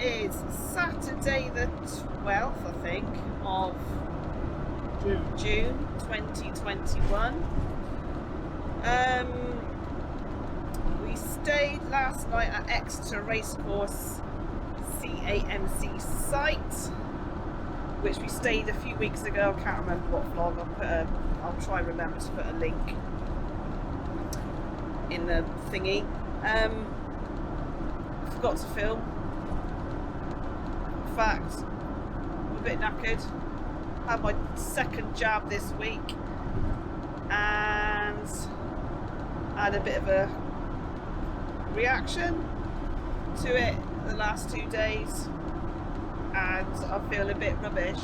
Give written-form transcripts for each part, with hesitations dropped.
is Saturday the 12th, I think, of June 2021. We stayed last night at Exeter Racecourse CAMC site, which we stayed a few weeks ago. I can't remember what vlog. I'll try and remember to put a link in the thingy. Forgot to film. In fact, I'm a bit knackered. Had my second jab this week and had a bit of a reaction to it the last 2 days, and I feel a bit rubbish.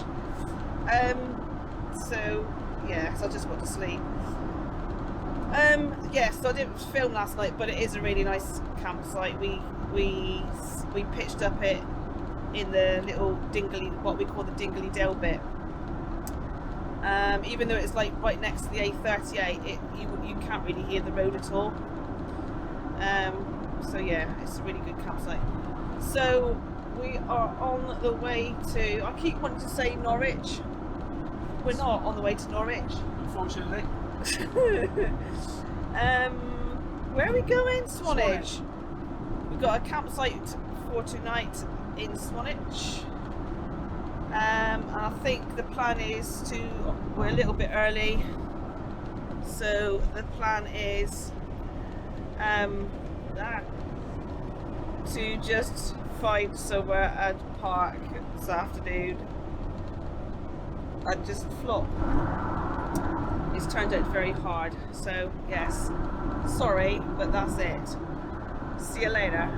So yes, I just want to sleep. Yes, I didn't film last night, but it is a really nice campsite. We pitched up it in the little dingly, what we call the Dingley Dale bit. Even though it's like right next to the A38, you can't really hear the road at all. So yeah, it's a really good campsite. So we are on the way to, I keep wanting to say Norwich. We're not on the way to Norwich, unfortunately. Where are we going? Swanage. We've got a campsite for tonight in Swanage. And I think the plan is we're a little bit early, so the plan is to just find somewhere and park this afternoon and just flop. It's turned out very hard, so yes, sorry, but that's it. See you later.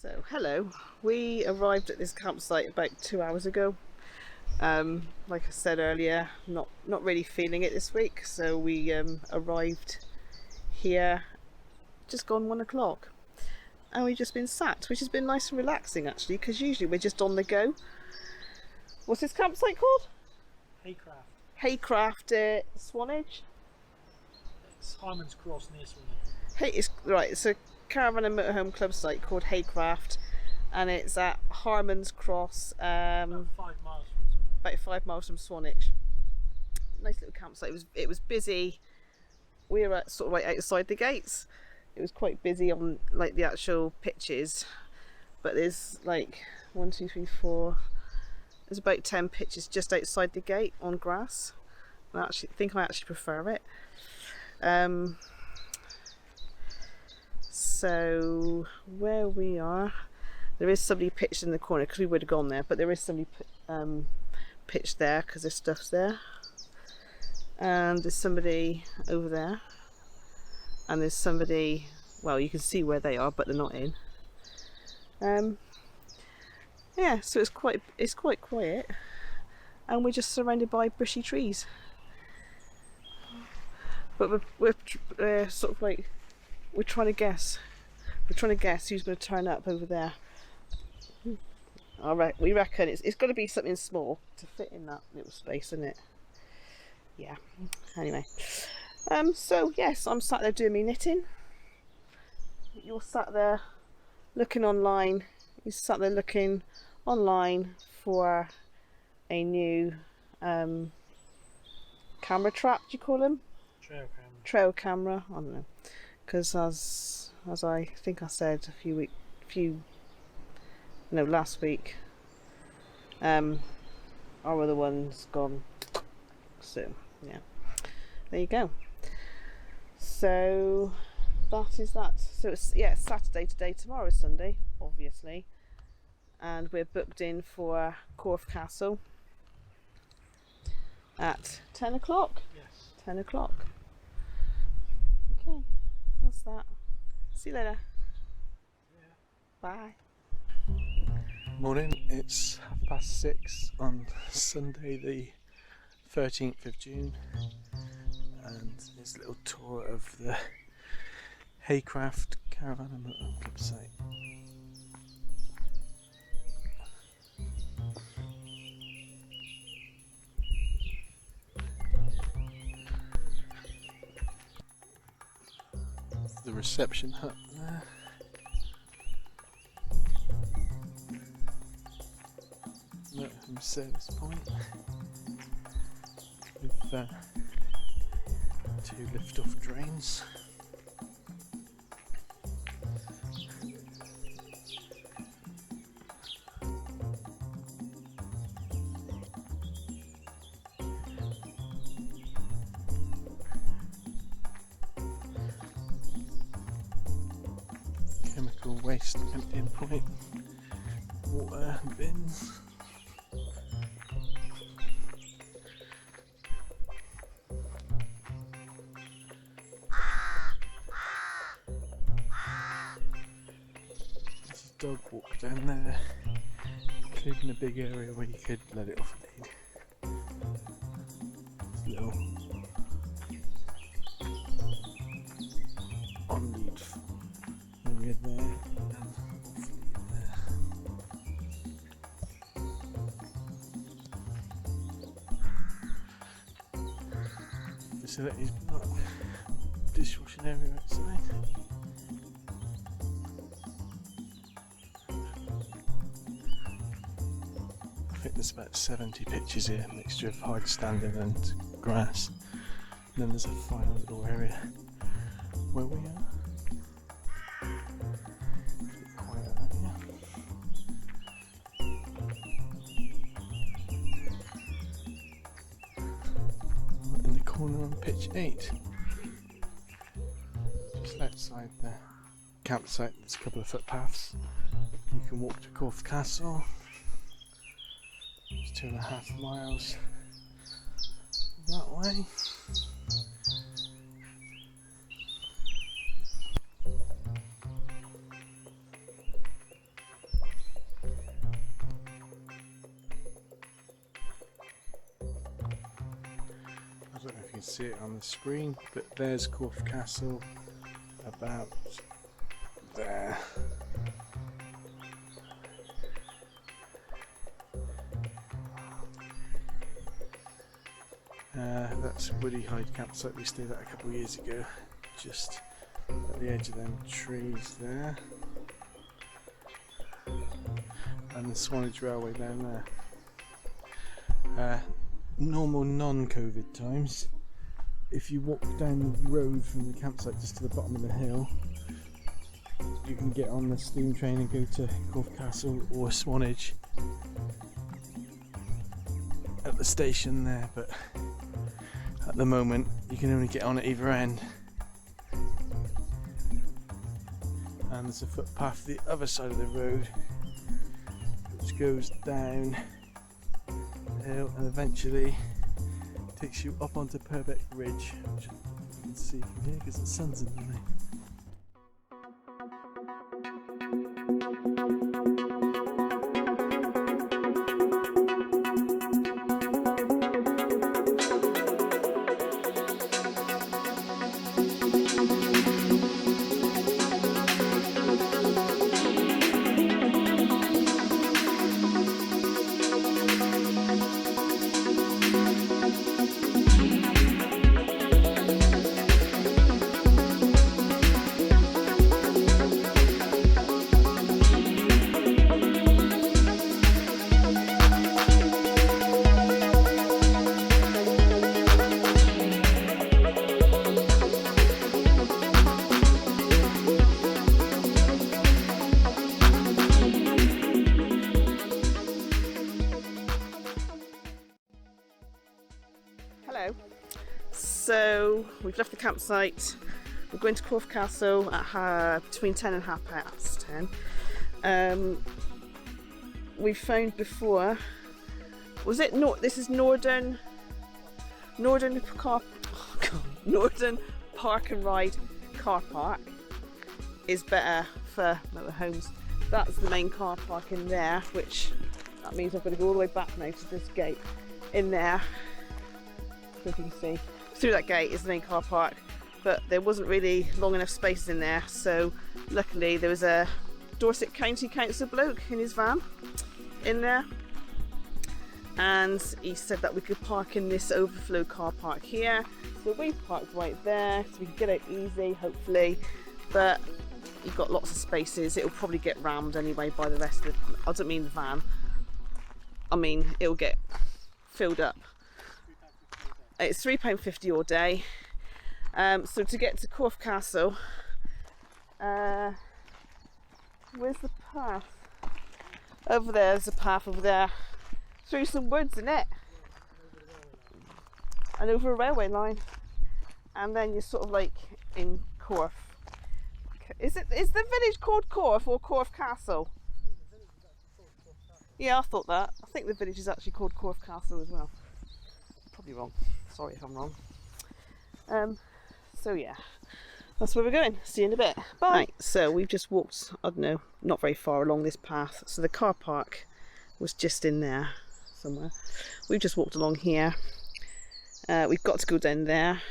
So, hello. We arrived at this campsite about 2 hours ago. Like I said earlier, not really feeling it this week, so we arrived here just gone 1 o'clock, and we've just been sat, which has been nice and relaxing actually, because usually we're just on the go. What's this campsite called? Haycraft, Swanage. It's Harmon's Cross near Swanage. It's right. It's a caravan and motorhome club site called Haycraft, and it's at Harmon's Cross. About 5 miles from Swanage. About 5 miles from Swanage. Nice little campsite. It was busy. We were sort of like outside the gates. It was quite busy on like the actual pitches, but there's like 1, 2, 3, 4. There's about 10 pitches just outside the gate on grass. I actually think I prefer it. So where we are, there is somebody pitched in the corner because we would have gone there, but there is somebody pitched there because there's stuff's there, and there's somebody over there, and there's somebody, well, you can see where they are but they're not in. Yeah, so it's quite quiet, and we're just surrounded by bushy trees, but we're sort of like, we're trying to guess who's going to turn up over there. We reckon it's got to be something small to fit in that little space, isn't it? Yeah. Anyway, so yes, I'm sat there doing me knitting. You're sat there looking online. You're sat there looking online for a new camera trap. Do you call them? Trail camera. I don't know. Because as I think I said last week, our other one's gone. So yeah, there you go. So that is that. So it's Saturday today. Tomorrow is Sunday, obviously, and we're booked in for Corfe Castle at 10 o'clock. Yes. 10 o'clock. Okay. That's that. See you later. Yeah. Bye. Morning, it's 6:30 on Sunday the 13th of June, and it's a little tour of the Haycraft Caravan and Motorhome Club site. The reception hut there. Motorhome service point with 2 lift-off drains. Chemical waste emptying point, water bins. There's a dog walk down there, including a big area where you could let it off lead. There's a little on lead area there and off lead there. Facilities block, dishwashing area outside. I think there's about 70 pitches here, a mixture of hard standing and grass. And then there's a final little area where we are. Quiet out here. In the corner on pitch 8. Just outside the campsite, there's a couple of footpaths. You can walk to Corfe Castle. It's 2.5 miles that way. can see it on the screen, but there's Corfe Castle about there. That's Woody Hyde campsite we stayed at a couple of years ago, just at the edge of them trees there, and the Swanage Railway down there. Normal non-COVID times, if you walk down the road from the campsite just to the bottom of the hill, you can get on the steam train and go to Corfe Castle or Swanage at the station there, but at the moment you can only get on at either end. And there's a footpath the other side of the road which goes down the hill and eventually takes you up onto Purbeck Ridge, which you can see from here because the sun's in the way. Hello. So we've left the campsite. We're going to Corfe Castle at between 10 and 10:30. We found before. Was it this is Northern Park and Ride car park is better for motorhomes. That's the main car park in there, which that means I've got to go all the way back now to this gate in there. So if you can see through that gate is the main car park, but there wasn't really long enough space in there, so luckily there was a Dorset County Council bloke in his van in there, and he said that we could park in this overflow car park here, so we parked right there so we could get out easy hopefully, but you've got lots of spaces. It'll probably get rammed anyway by the rest of I don't mean the van, I mean it'll get filled up. It's £3.50 all day. So to get to Corfe Castle, where's the path? Over there, there's a path over there. Through some woods, isn't it? And over a railway line. And then you're sort of like in Corfe. Is the village called Corfe or Corfe Castle? Yeah, I thought that. I think the village is actually called Corfe Castle as well. Probably wrong. Sorry if I'm wrong. So yeah, that's where we're going. See you in a bit. Bye. Right, so we've just walked, I don't know, not very far along this path. So the car park was just in there somewhere. We've just walked along here. We've got to go down there.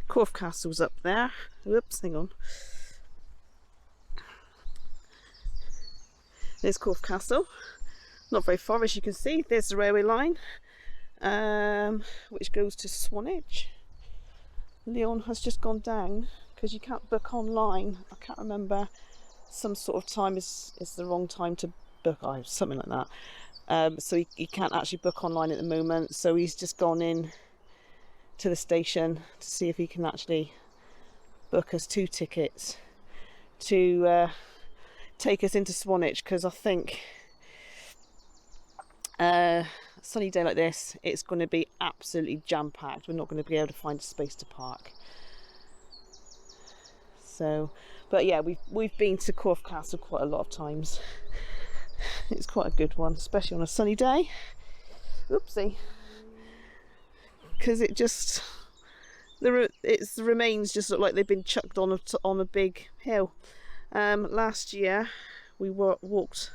Corfe Castle's up there. Whoops, hang on. There's Corfe Castle. Not very far, as you can see. There's the railway line. Which goes to Swanage. Leon has just gone down because you can't book online. I can't remember, some sort of time is the wrong time to book, something like that. So he can't actually book online at the moment, so he's just gone in to the station to see if he can actually book us 2 tickets to take us into Swanage, because I think sunny day like this, it's going to be absolutely jam-packed. We're not going to be able to find a space to park. So, but yeah, we've been to Corfe Castle quite a lot of times. It's quite a good one, especially on a sunny day. Oopsie, because the remains just look like they've been chucked on a big hill. Last year we walked.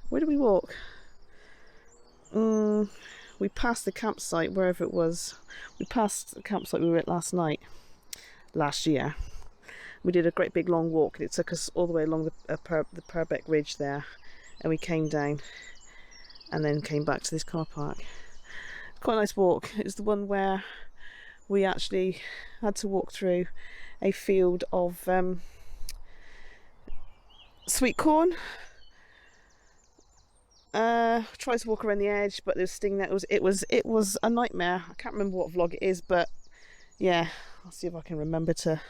Where did we walk? we passed the campsite, wherever it was. We passed the campsite we were at last year. We did a great big long walk, and it took us all the way along the Purbeck Ridge there, and we came down and then came back to this car park. Quite a nice walk. It was the one where we actually had to walk through a field of sweet corn. Tried to walk around the edge, but there was sting there. It was a nightmare. I can't remember what vlog it is, but yeah, I'll see if I can remember to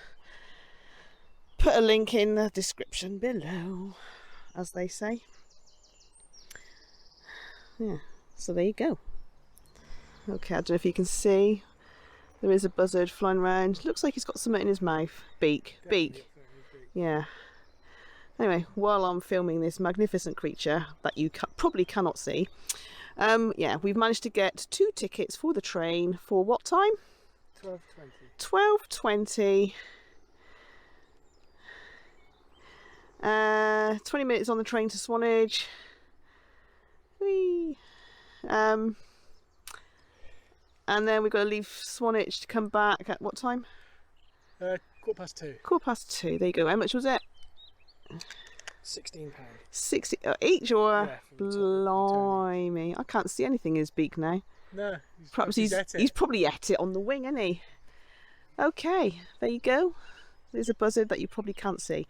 put a link in the description below, as they say. Yeah, so there you go. Okay, I don't know if you can see, there is a buzzard flying around. Looks like he's got something in his mouth. Beak. Yeah. Anyway, while I'm filming this magnificent creature that you probably cannot see, yeah, we've managed to get 2 tickets for the train for what time? 12:20. 20 minutes on the train to Swanage. Whee! And then we've got to leave Swanage to come back at what time? 2:15. 2:15. There you go. How much was it? £16. 60 each, or Yeah, for blimey! I can't see anything in his beak now. No, Perhaps he's probably ate it on the wing, hasn't he? Okay, there you go. There's a buzzard that you probably can't see.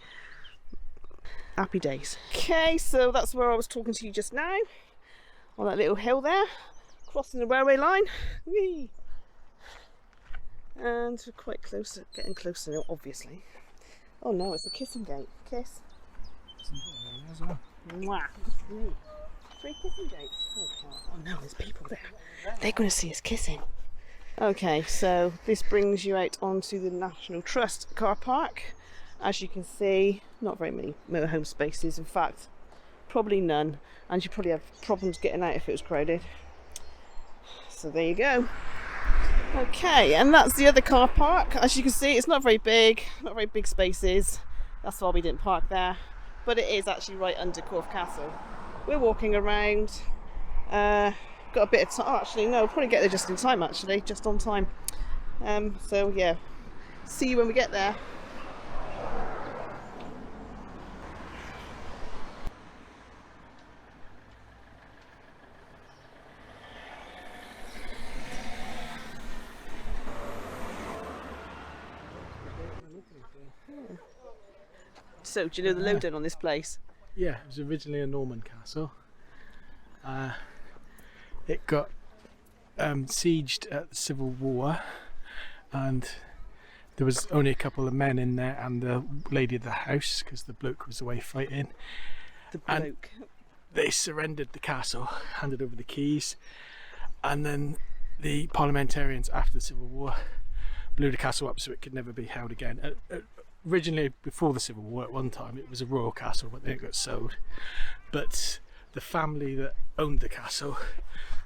Happy days. Okay, so that's where I was talking to you just now, on that little hill there, crossing the railway line. Whee! And we're quite close, getting closer now, obviously. Oh no, it's a kissing gate. Kiss. Mwah. 3 kissing gates. Oh no, there's people there. They're going to see us kissing. Okay, so this brings you out onto the National Trust car park. As you can see, not very many motorhome spaces. In fact, probably none. And you'd probably have problems getting out if it was crowded. So there you go. Okay, and that's the other car park. As you can see, it's not very big spaces. That's why we didn't park there. But it is actually right under Corfe Castle. We're walking around. Got a bit of time. Oh, actually, no, we'll probably get there just in time, actually. Just on time. So, yeah. See you when we get there. So, do you know the lowdown on this place? Yeah, it was originally a Norman castle. It got sieged at the Civil War, and there was only a couple of men in there and the lady of the house, because the bloke was away fighting. The bloke. And they surrendered the castle, handed over the keys, and then the parliamentarians after the Civil War blew the castle up so it could never be held again. Originally, before the Civil War, at one time it was a royal castle, but then it got sold. But the family that owned the castle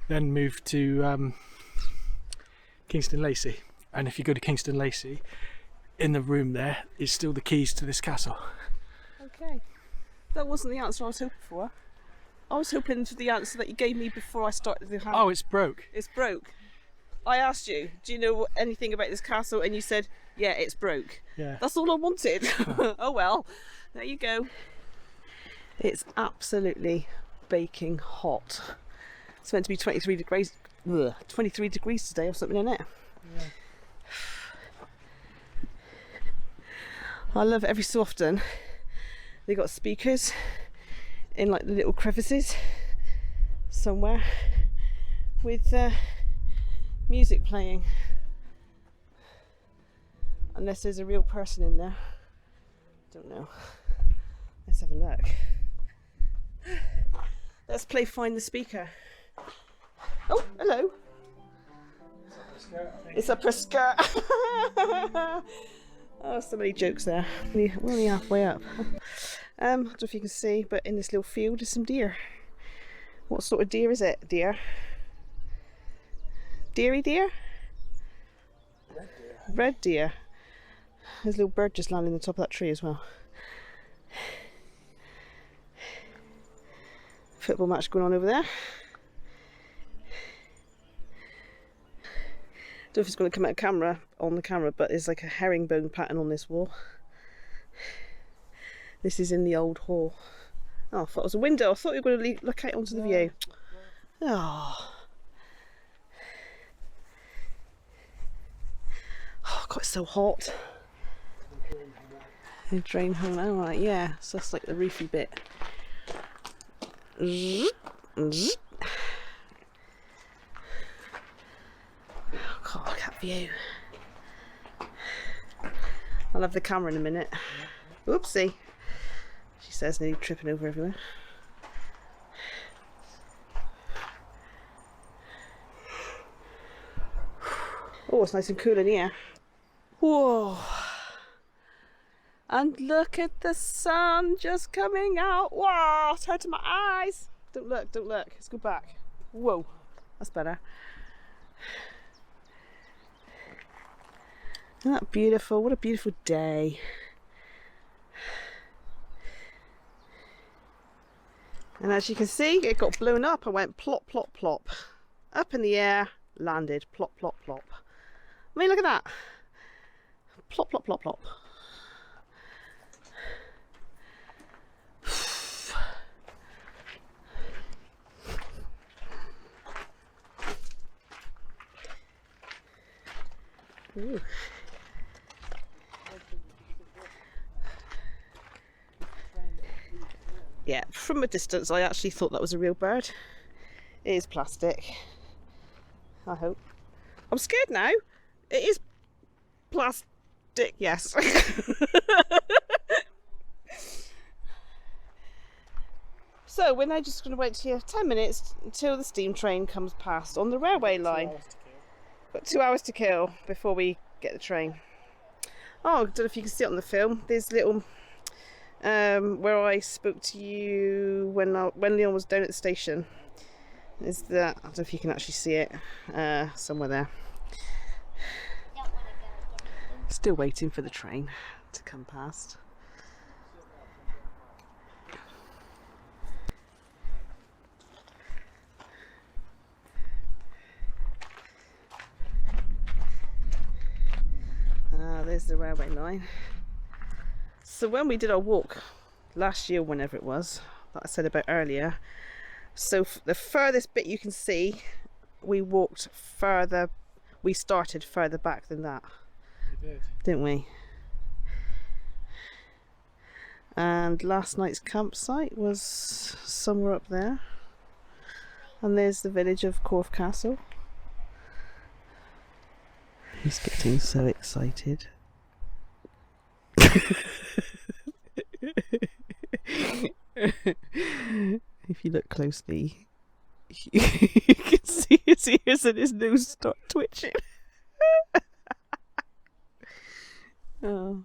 then moved to Kingston Lacey, and if you go to Kingston Lacey, in the room there is still the keys to this castle. Okay, that wasn't the answer I was hoping for. I was hoping for the answer that you gave me before I started the hunt. Oh, it's broke. It's broke. I asked you, do you know anything about this castle? And you said, yeah, it's broke. Yeah. That's all I wanted. Oh well, there you go. It's absolutely baking hot. It's meant to be 23 degrees. 23 degrees today or something, isn't it? Yeah. I love every so often they got speakers in like the little crevices somewhere with music playing, unless there's a real person in there. Don't know. Let's have a look. Let's play Find the Speaker. Oh, hello. It's a skirt. Oh, so many jokes there. We're only halfway up. I don't know if you can see, but in this little field is some deer. What sort of deer is it, deer? Deary deer? Red deer. Red deer. There's a little bird just landing on the top of that tree as well. Football match going on over there. know if it's going to come out on the camera, but there's like a herringbone pattern on this wall. This is in the old hall. Oh, I thought it was a window. I thought you were going to look out onto the view. Oh. Oh, God, it's so hot. The drain hole, all right, yeah. So that's like the roofy bit. Oh, God, look at that view. I'll have the camera in a minute. Oopsie. She says, nearly tripping over everywhere. Oh, it's nice and cool in here. Whoa. And look at the sun just coming out. Wow, it's hurting my eyes. Don't look, don't look. Let's go back. Whoa, that's better. Isn't that beautiful? What a beautiful day. And as you can see, it got blown up. I went plop, plop, plop. Up in the air, landed, plop, plop, plop. I mean, look at that. Plop, plop, plop, plop. Ooh. Yeah, from a distance I actually thought that was a real bird. It is plastic. I hope. I'm scared now. It is plastic, yes. So we're now just going to wait here 10 minutes until the steam train comes past on the railway line. Got 2 hours to kill before we get the train. Oh, I don't know if you can see it on the film. There's little where I spoke to you when Leon was down at the station. Is that, I don't know if you can actually see it, somewhere there. Still waiting for the train to come past. There's the railway line. So when we did our walk last year, whenever it was, that I said about earlier, so the furthest bit you can see, we started further back than that. We did. Didn't we? And last night's campsite was somewhere up there. And there's the village of Corfe Castle. He's getting so excited. If you look closely, you can see his ears and his nose start twitching. Oh.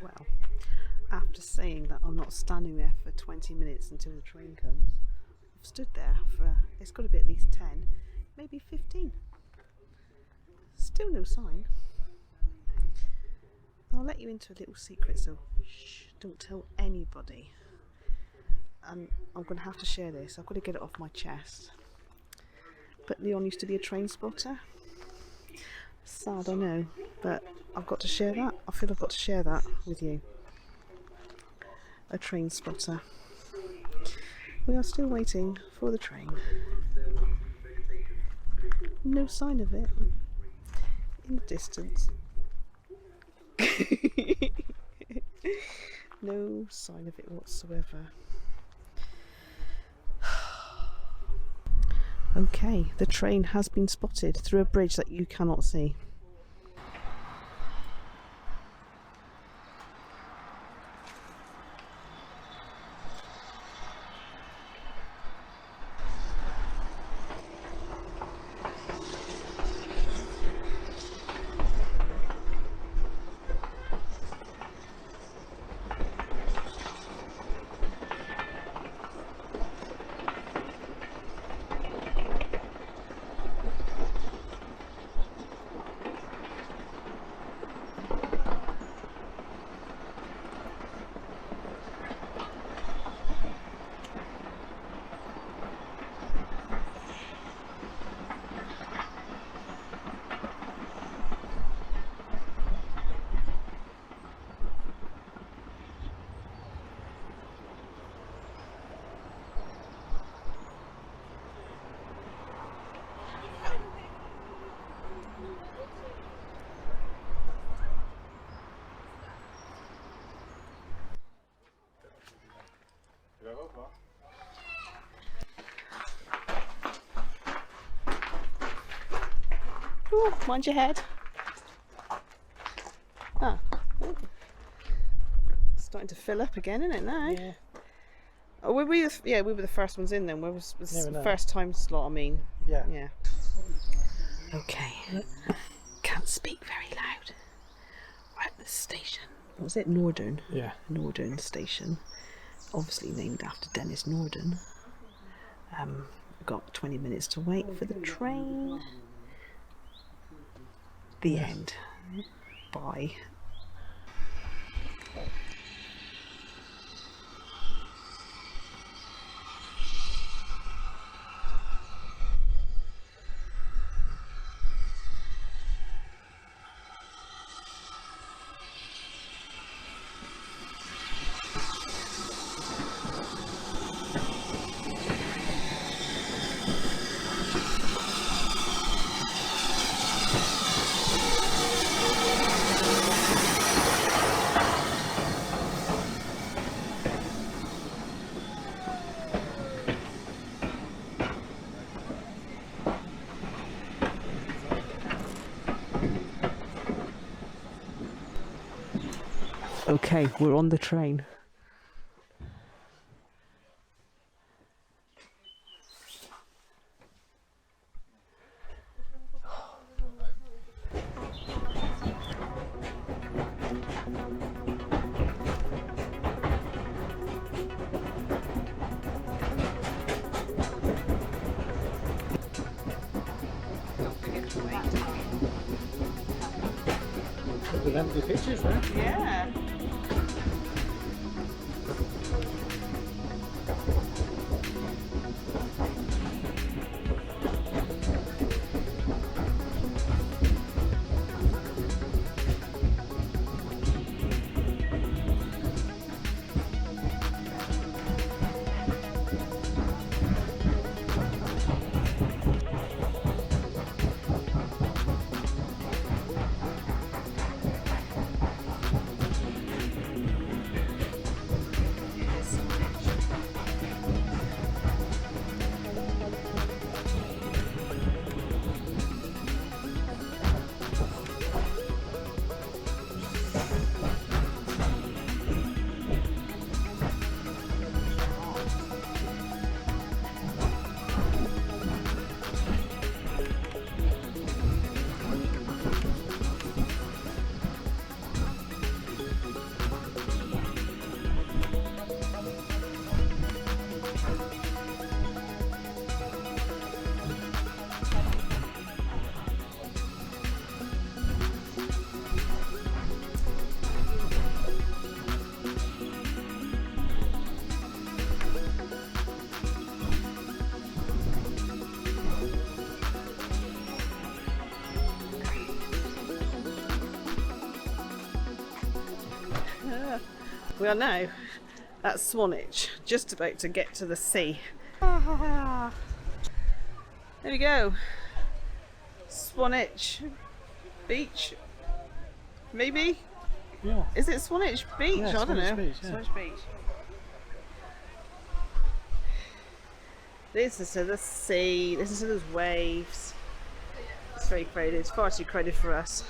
Well, after saying that I'm not standing there for 20 minutes until the train comes, I've stood there for, it's got to be at least 10, maybe 15. Still no sign. I'll let you into a little secret, so shh, don't tell anybody. And I'm going to have to share this. I've got to get it off my chest. But Leon used to be a train spotter. Sad, I know, but I've got to share that. I feel I've got to share that with you. A train spotter. We are still waiting for the train. No sign of it in the distance. No sign of it whatsoever. Okay, the train has been spotted through a bridge that you cannot see. Ooh, mind your head. Ah. Ooh. Starting to fill up again, isn't it now? Yeah. Oh, we were the first ones in then. Where was Never the know. first time slot? I mean, Yeah. yeah. Okay. Can't speak very loud. We're at the station. What was it? Norden. Yeah. Norden station. Obviously named after Dennis Norden. We've got 20 minutes to wait for the train. The end. Bye. Okay, we're on the train. With empty pictures, huh? Yeah. We are now at Swanage, just about to get to the sea. There we go. Swanage Beach, maybe? Yeah. Is it Swanage Beach? Yeah, I don't Swanage know. Beach, yeah. Swanage Beach. Listen to the sea, listen to those waves. It's very crowded, it's far too crowded for us.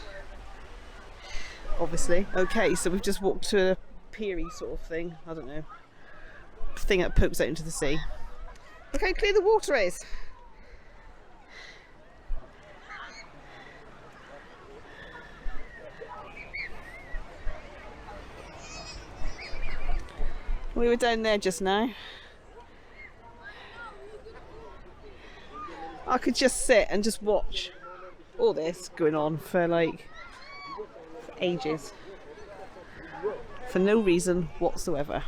Obviously. Okay, so we've just walked to a piery sort of thing, I don't know. Thing that pokes out into the sea. Look how clear the water is. We were down there just now. I could just sit and just watch all this going on for like ages. For no reason whatsoever.